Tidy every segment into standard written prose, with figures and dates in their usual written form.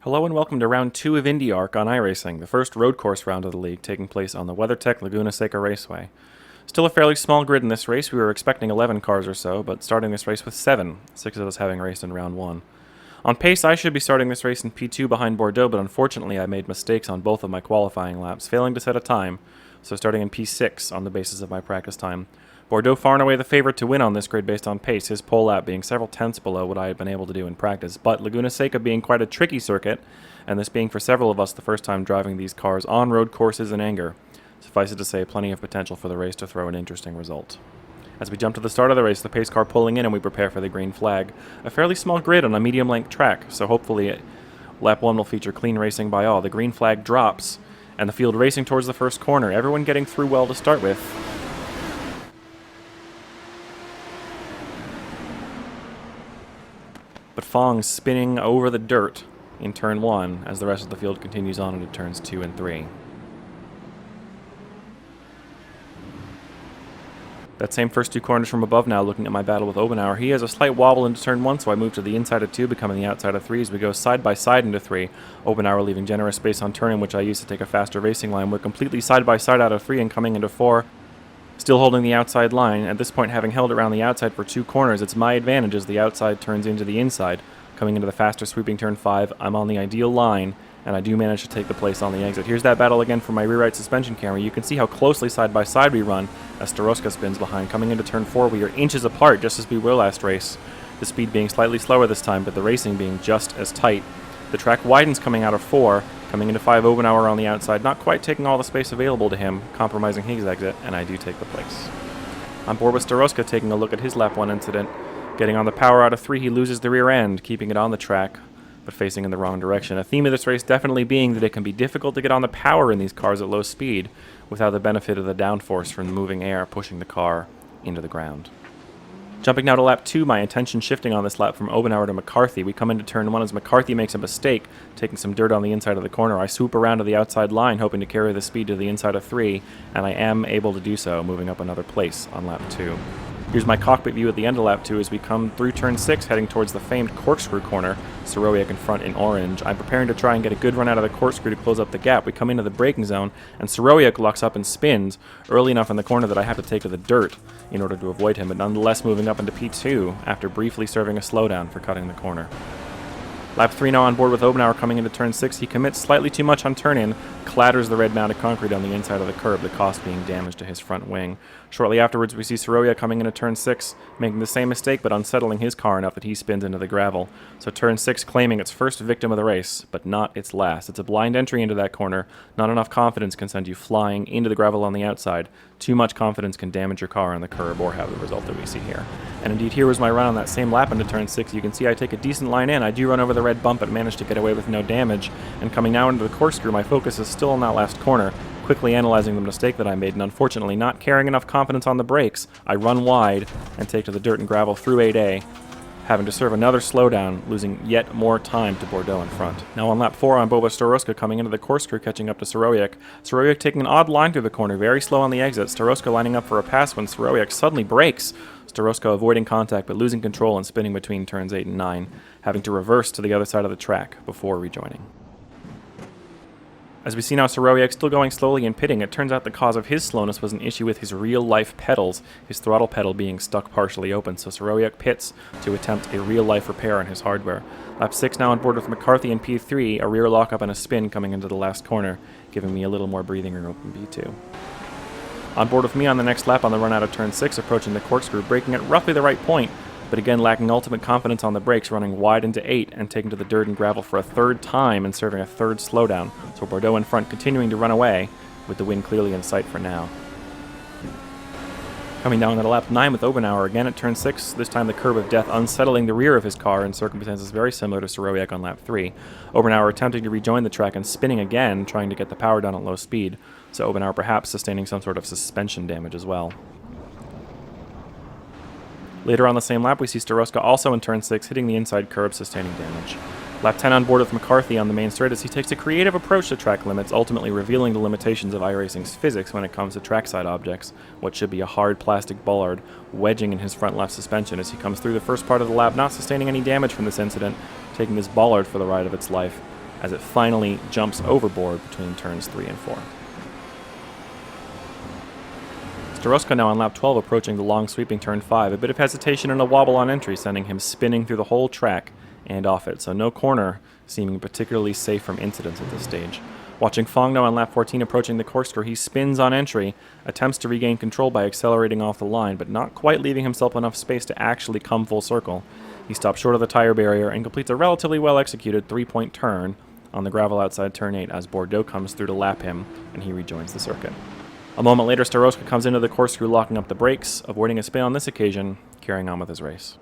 Hello and welcome to round 2 of IndyARC on iRacing, the first road course round of the league taking place on the WeatherTech Laguna Seca Raceway. Still a fairly small grid in this race. We were expecting 11 cars or so, but starting this race with 7, 6 of us having raced in round 1. On pace, I should be starting this race in P2 behind Bordeaux, but unfortunately I made mistakes on both of my qualifying laps, failing to set a time, so starting in P6 on the basis of my practice time. Bordeaux far and away the favorite to win on this grid based on pace, his pole lap being several tenths below what I had been able to do in practice, but Laguna Seca being quite a tricky circuit, and this being for several of us the first time driving these cars on road courses in anger. Suffice it to say, plenty of potential for the race to throw an interesting result. As we jump to the start of the race, the pace car pulling in and we prepare for the green flag. A fairly small grid on a medium-length track, so hopefully lap 1 will feature clean racing by all. The green flag drops, and the field racing towards the first corner, everyone getting through well to start with. But Fong spinning over the dirt in turn 1 as the rest of the field continues on into turns 2 and 3. That same first 2 corners from above now, looking at my battle with Obenauer. He has a slight wobble into turn 1, so I move to the inside of 2, becoming the outside of 3 as we go side by side into 3. Obenauer leaving generous space on turn in, which I use to take a faster racing line. We're completely side by side out of 3 and coming into 4. Still holding the outside line. At this point, having held it around the outside for 2 corners, it's my advantage as the outside turns into the inside. Coming into the faster sweeping turn 5, I'm on the ideal line, and I do manage to take the place on the exit. Here's that battle again from my rear right suspension camera. You can see how closely side by side we run as Staroska spins behind. Coming into turn 4, we are inches apart, just as we were last race. The speed being slightly slower this time, but the racing being just as tight. The track widens coming out of 4, coming into 5, Obenauer on the outside, not quite taking all the space available to him, compromising his exit, and I do take the place. On board with Staroska, taking a look at his lap 1 incident. Getting on the power out of 3, he loses the rear end, keeping it on the track, but facing in the wrong direction. A theme of this race definitely being that it can be difficult to get on the power in these cars at low speed without the benefit of the downforce from the moving air pushing the car into the ground. Jumping now to lap 2, my attention shifting on this lap from Obenauer to McCarthy. We come into turn 1 as McCarthy makes a mistake, taking some dirt on the inside of the corner. I swoop around to the outside line, hoping to carry the speed to the inside of 3, and I am able to do so, moving up another place on lap 2. Here's my cockpit view at the end of lap 2 as we come through turn 6, heading towards the famed corkscrew corner, Sarowiak in front in orange. I'm preparing to try and get a good run out of the corkscrew to close up the gap. We come into the braking zone, and Sarowiak locks up and spins early enough in the corner that I have to take to the dirt in order to avoid him, but nonetheless moving up into P2 after briefly serving a slowdown for cutting the corner. Lap 3 now on board with Obenauer coming into turn 6. He commits slightly too much on turn-in, clatters the red mounted concrete on the inside of the curb, the cost being damage to his front wing. Shortly afterwards, we see Sarowiak coming into turn 6, making the same mistake but unsettling his car enough that he spins into the gravel. So turn 6 claiming its first victim of the race, but not its last. It's a blind entry into that corner. Not enough confidence can send you flying into the gravel on the outside. Too much confidence can damage your car on the curb or have the result that we see here. And indeed, here was my run on that same lap into turn 6. You can see I take a decent line in. I do run over the red bump but manage to get away with no damage. And coming now into the corkscrew, my focus is still on that last corner, quickly analyzing the mistake that I made, and unfortunately not carrying enough confidence on the brakes, I run wide and take to the dirt and gravel through 8A, having to serve another slowdown, losing yet more time to Bordeaux in front. Now on lap 4 on Boba Staroska coming into the corkscrew, catching up to Sarowiak. Sarowiak taking an odd line through the corner, very slow on the exit. Staroska lining up for a pass when Sarowiak suddenly brakes. Staroska avoiding contact but losing control and spinning between turns 8 and 9, having to reverse to the other side of the track before rejoining. As we see now, Sarowiak still going slowly and pitting. It turns out the cause of his slowness was an issue with his real-life pedals, his throttle pedal being stuck partially open, so Sarowiak pits to attempt a real-life repair on his hardware. Lap 6 now on board with McCarthy in P3, a rear lockup and a spin coming into the last corner, giving me a little more breathing room in P2. On board with me on the next lap on the run out of turn 6, approaching the corkscrew, braking at roughly the right point, but again lacking ultimate confidence on the brakes, running wide into 8 and taking to the dirt and gravel for a third time and serving a third slowdown. So Bordeaux in front continuing to run away with the win clearly in sight for now. Coming down at lap 9 with Obenauer again at turn 6, this time the curb of death unsettling the rear of his car in circumstances very similar to Sarowiak on lap 3. Obenauer attempting to rejoin the track and spinning again, trying to get the power down at low speed, so Obenauer perhaps sustaining some sort of suspension damage as well. Later on the same lap, we see Staroska also in turn 6, hitting the inside curb, sustaining damage. Lap 10 on board with McCarthy on the main straight as he takes a creative approach to track limits, ultimately revealing the limitations of iRacing's physics when it comes to trackside objects, what should be a hard plastic bollard wedging in his front left suspension as he comes through the first part of the lap, not sustaining any damage from this incident, taking this bollard for the ride of its life. as it finally jumps overboard between turns 3 and 4. Staroska now on lap 12 approaching the long sweeping turn 5. A bit of hesitation and a wobble on entry, sending him spinning through the whole track and off it, so no corner seeming particularly safe from incidents at this stage. Watching Fong now on lap 14 approaching the corkscrew, he spins on entry, attempts to regain control by accelerating off the line, but not quite leaving himself enough space to actually come full circle. He stops short of the tire barrier and completes a relatively well-executed 3-point turn on the gravel outside turn 8 as Bordeaux comes through to lap him, and he rejoins the circuit. A moment later, Staroska comes into the corkscrew, locking up the brakes, avoiding a spin on this occasion, carrying on with his race.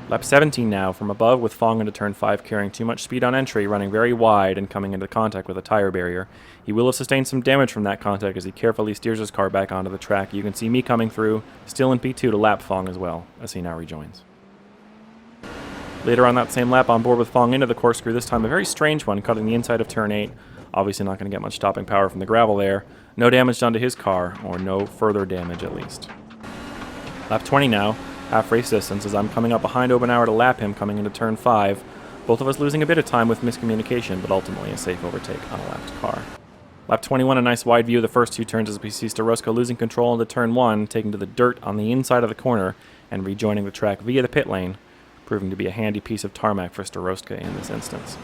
Lap 17 now, from above with Fong into turn 5, carrying too much speed on entry, running very wide and coming into contact with a tire barrier. He will have sustained some damage from that contact as he carefully steers his car back onto the track. You can see me coming through, still in P2 to lap Fong as well, as he now rejoins. Later on that same lap, on board with Fong into the corkscrew, this time a very strange one, cutting the inside of turn 8. Obviously not going to get much stopping power from the gravel there. No damage done to his car, or no further damage at least. Lap 20 now, half race distance, as I'm coming up behind Obenauer to lap him coming into turn 5. Both of us losing a bit of time with miscommunication, but ultimately a safe overtake on a lapped car. Lap 21, a nice wide view of the first 2 turns as we see Staroska losing control into turn 1, taking to the dirt on the inside of the corner and rejoining the track via the pit lane, proving to be a handy piece of tarmac for Staroska in this instance.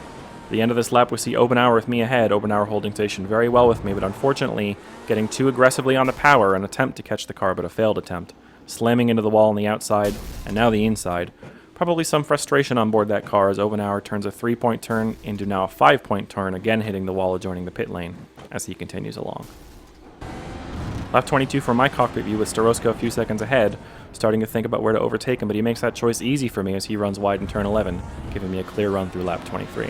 At the end of this lap, we see Obenauer with me ahead, Obenauer holding station very well with me, but unfortunately getting too aggressively on the power, an attempt to catch the car, but a failed attempt, slamming into the wall on the outside, and now the inside. Probably some frustration on board that car as Obenauer turns a 3-point turn into now a 5-point turn, again hitting the wall adjoining the pit lane as he continues along. Lap 22 from my cockpit view with Staroska a few seconds ahead, starting to think about where to overtake him, but he makes that choice easy for me as he runs wide in turn 11, giving me a clear run through lap 23.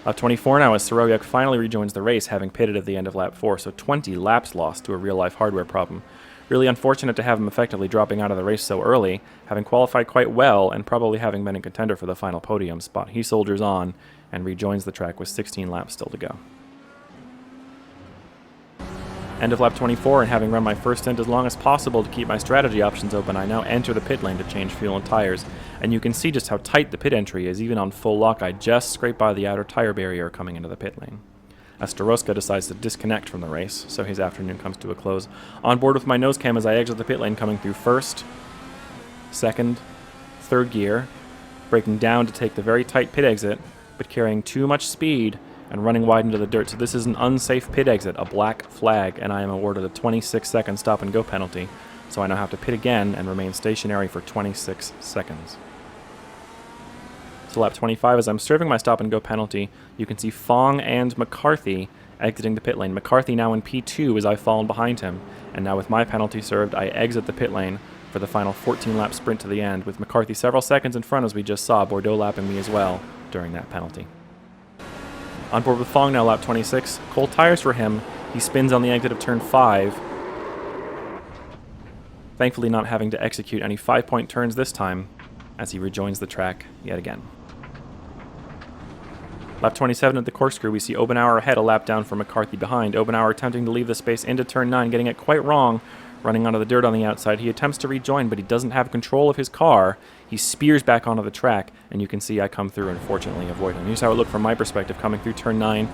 Lap 24 now as Soroyak finally rejoins the race, having pitted at the end of lap 4, so 20 laps lost to a real-life hardware problem. Really unfortunate to have him effectively dropping out of the race so early, having qualified quite well and probably having been a contender for the final podium spot. He soldiers on and rejoins the track with 16 laps still to go. End of lap 24, and having run my first stint as long as possible to keep my strategy options open, I now enter the pit lane to change fuel and tires, and you can see just how tight the pit entry is. Even on full lock, I just scrape by the outer tire barrier coming into the pit lane. As Staroska decides to disconnect from the race, so his afternoon comes to a close. On board with my nose cam as I exit the pit lane, coming through first, second, third gear, braking down to take the very tight pit exit, but carrying too much speed and running wide into the dirt. So this is an unsafe pit exit, a black flag, and I am awarded a 26-second stop-and-go penalty. So I now have to pit again and remain stationary for 26 seconds. So lap 25, as I'm serving my stop-and-go penalty, you can see Fong and McCarthy exiting the pit lane. McCarthy now in P2 as I've fallen behind him. And now with my penalty served, I exit the pit lane for the final 14-lap sprint to the end, with McCarthy several seconds in front as we just saw, Bordeaux lapping me as well during that penalty. On board with Fong now, lap 26. Cold tires for him. He spins on the exit of turn 5. Thankfully not having to execute any 5-point turns this time as he rejoins the track yet again. Lap 27 at the corkscrew, we see Obenauer ahead, a lap down from McCarthy behind. Obenauer attempting to leave the space into turn 9, getting it quite wrong, running onto the dirt on the outside. He attempts to rejoin, but he doesn't have control of his car. He spears back onto the track, and you can see I come through and fortunately avoid him. Here's how it looked from my perspective, coming through turn 9,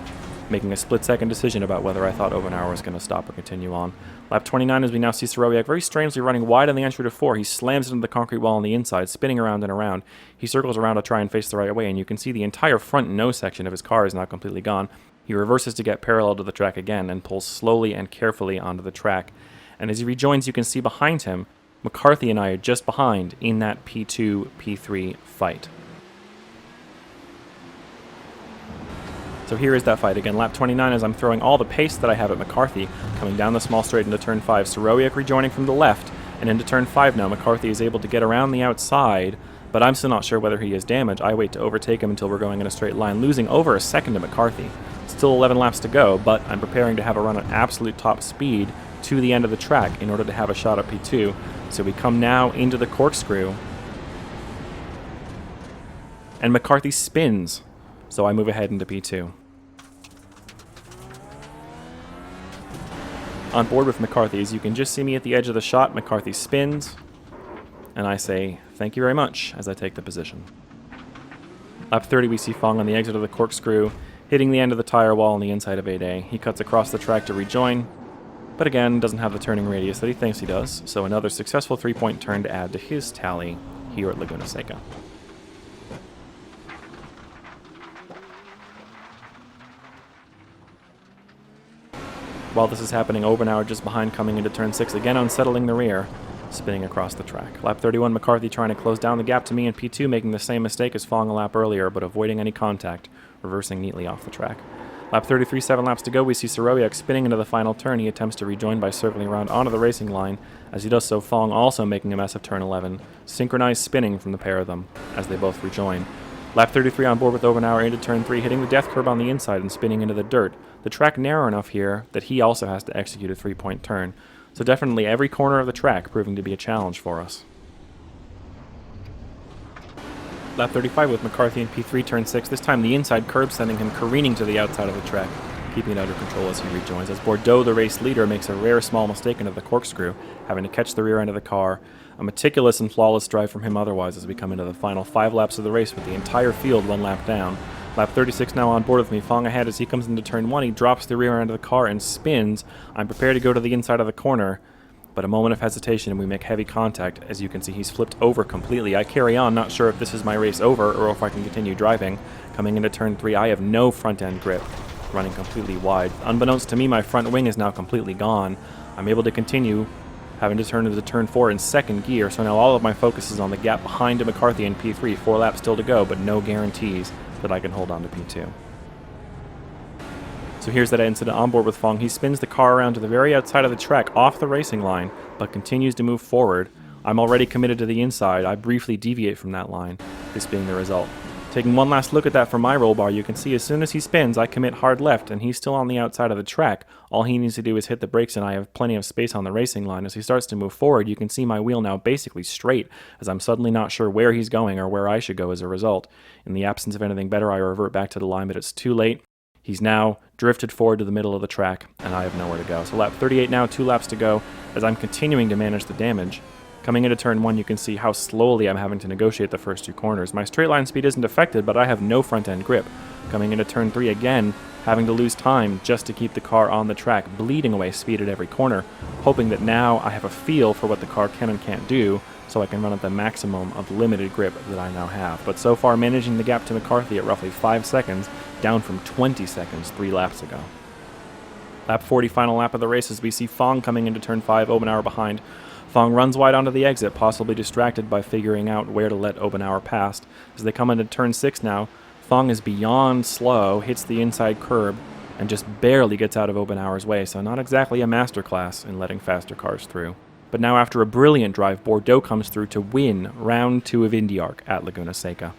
making a split-second decision about whether I thought Obenauer was going to stop or continue on. Lap 29, as we now see Soroyak very strangely running wide on the entry to 4. He slams into the concrete wall on the inside, spinning around and around. He circles around to try and face the right way, and you can see the entire front nose section of his car is now completely gone. He reverses to get parallel to the track again and pulls slowly and carefully onto the track. And as he rejoins, you can see behind him, McCarthy and I are just behind in that P2, P3 fight. So here is that fight again. Lap 29 as I'm throwing all the pace that I have at McCarthy, coming down the small straight into turn 5. Soroyak rejoining from the left, and into turn 5 now. McCarthy is able to get around the outside, but I'm still not sure whether he is damaged. I wait to overtake him until we're going in a straight line, losing over a second to McCarthy. Still 11 laps to go, but I'm preparing to have a run at absolute top speed to the end of the track in order to have a shot at P2. So we come now into the corkscrew, and McCarthy spins, so I move ahead into P2. On board with McCarthy, as you can just see me at the edge of the shot, McCarthy spins, and I say thank you very much as I take the position. Lap 30 we see Fong on the exit of the corkscrew, hitting the end of the tire wall on the inside of 8A. He cuts across the track to rejoin, but again doesn't have the turning radius that he thinks he does, so another successful 3-point turn to add to his tally here at Laguna Seca. While this is happening, Obenauer just behind coming into turn 6, again unsettling the rear, spinning across the track. Lap 31, McCarthy trying to close down the gap to me in P2, making the same mistake as Fong a lap earlier, but avoiding any contact, reversing neatly off the track. Lap 33, 7 laps to go, we see Soroyak spinning into the final turn. He attempts to rejoin by circling around onto the racing line. As he does so, Fong also making a mess of turn 11, synchronized spinning from the pair of them as they both rejoin. Lap 33 on board with Obenauer into turn 3, hitting the death curb on the inside and spinning into the dirt. The track narrow enough here that he also has to execute a 3-point turn. So definitely every corner of the track proving to be a challenge for us. Lap 35 with McCarthy in P3, turn 6, this time the inside curb sending him careening to the outside of the track, keeping it under control as he rejoins. As Bordeaux, the race leader, makes a rare small mistake into the corkscrew, having to catch the rear end of the car. A meticulous and flawless drive from him otherwise as we come into the final 5 laps of the race with the entire field 1 lap down. Lap 36 now on board with me. Fong ahead as he comes into turn 1. He drops the rear end of the car and spins. I'm prepared to go to the inside of the corner, but a moment of hesitation and we make heavy contact. As you can see, he's flipped over completely. I carry on, not sure if this is my race over or if I can continue driving. Coming into turn 3, I have no front end grip, running completely wide. Unbeknownst to me, my front wing is now completely gone. I'm able to continue, having to turn into turn 4 in second gear, so now all of my focus is on the gap behind McCarthy in P3. 4 laps still to go, but no guarantees that I can hold on to P2. So here's that incident on board with Fong. He spins the car around to the very outside of the track, off the racing line, but continues to move forward. I'm already committed to the inside. I briefly deviate from that line, this being the result. Taking one last look at that from my roll bar, you can see as soon as he spins, I commit hard left, and he's still on the outside of the track. All he needs to do is hit the brakes, and I have plenty of space on the racing line. As he starts to move forward, you can see my wheel now basically straight, as I'm suddenly not sure where he's going or where I should go as a result. In the absence of anything better, I revert back to the line, but it's too late. He's now drifted forward to the middle of the track, and I have nowhere to go. So lap 38 now, 2 laps to go, as I'm continuing to manage the damage. Coming into turn 1, you can see how slowly I'm having to negotiate the first 2 corners. My straight line speed isn't affected, but I have no front end grip. Coming into turn 3 again, having to lose time just to keep the car on the track, bleeding away speed at every corner, hoping that now I have a feel for what the car can and can't do, so I can run at the maximum of limited grip that I now have. But so far, managing the gap to McCarthy at roughly 5 seconds, down from 20 seconds 3 laps ago. Lap 40, final lap of the race, as we see Fong coming into turn 5, Obenauer behind. Fong runs wide onto the exit, possibly distracted by figuring out where to let Obenauer past. As they come into turn 6 now, Fong is beyond slow, hits the inside curb, and just barely gets out of Obenauer's way, so not exactly a masterclass in letting faster cars through. But now after a brilliant drive, Bordeaux comes through to win round 2 of IndyARC at Laguna Seca.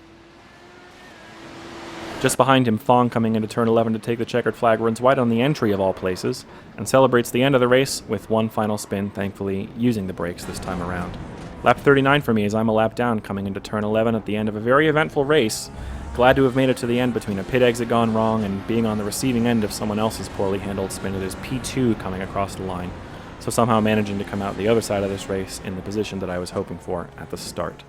Just behind him, Fong, coming into turn 11 to take the checkered flag, runs wide on the entry of all places, and celebrates the end of the race with one final spin, thankfully using the brakes this time around. Lap 39 for me as I'm a lap down, coming into turn 11 at the end of a very eventful race. Glad to have made it to the end between a pit exit gone wrong and being on the receiving end of someone else's poorly handled spin. It is P2 coming across the line, so somehow managing to come out the other side of this race in the position that I was hoping for at the start.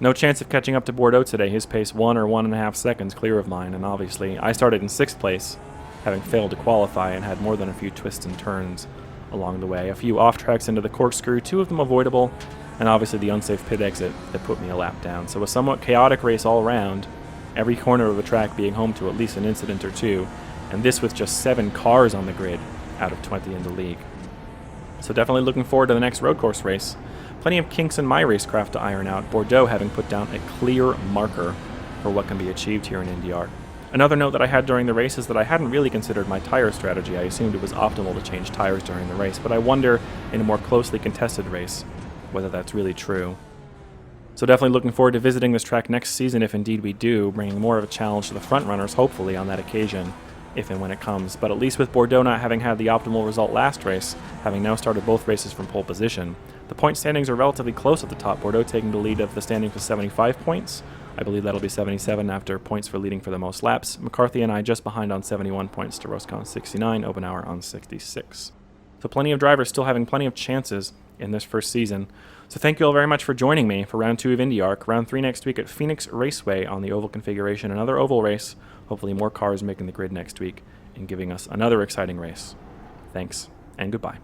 No chance of catching up to Bordeaux today, his pace 1 or 1.5 seconds clear of mine, and obviously I started in 6th place, having failed to qualify and had more than a few twists and turns along the way. A few off tracks into the corkscrew, 2 of them avoidable, and obviously the unsafe pit exit that put me a lap down. So a somewhat chaotic race all around, every corner of the track being home to at least an incident or 2, and this with just 7 cars on the grid out of 20 in the league. So definitely looking forward to the next road course race. Plenty of kinks in my racecraft to iron out, Bordeaux having put down a clear marker for what can be achieved here in IndyARC. Another note that I had during the race is that I hadn't really considered my tire strategy. I assumed it was optimal to change tires during the race, but I wonder in a more closely contested race whether that's really true. So definitely looking forward to visiting this track next season if indeed we do, bringing more of a challenge to the front runners hopefully on that occasion, if and when it comes. But at least with Bordeaux not having had the optimal result last race, having now started both races from pole position, the point standings are relatively close at the top, Bordeaux taking the lead of the standings with 75 points. I believe that'll be 77 after points for leading for the most laps. McCarthy and I just behind on 71 points to Roscon 69, Obenauer on 66. So plenty of drivers still having plenty of chances in this first season So thank you all very much for joining me for round 2 of IndyARC. Round 3 next week at Phoenix Raceway on the oval configuration. Another oval race. Hopefully more cars making the grid next week and giving us another exciting race. Thanks, and goodbye.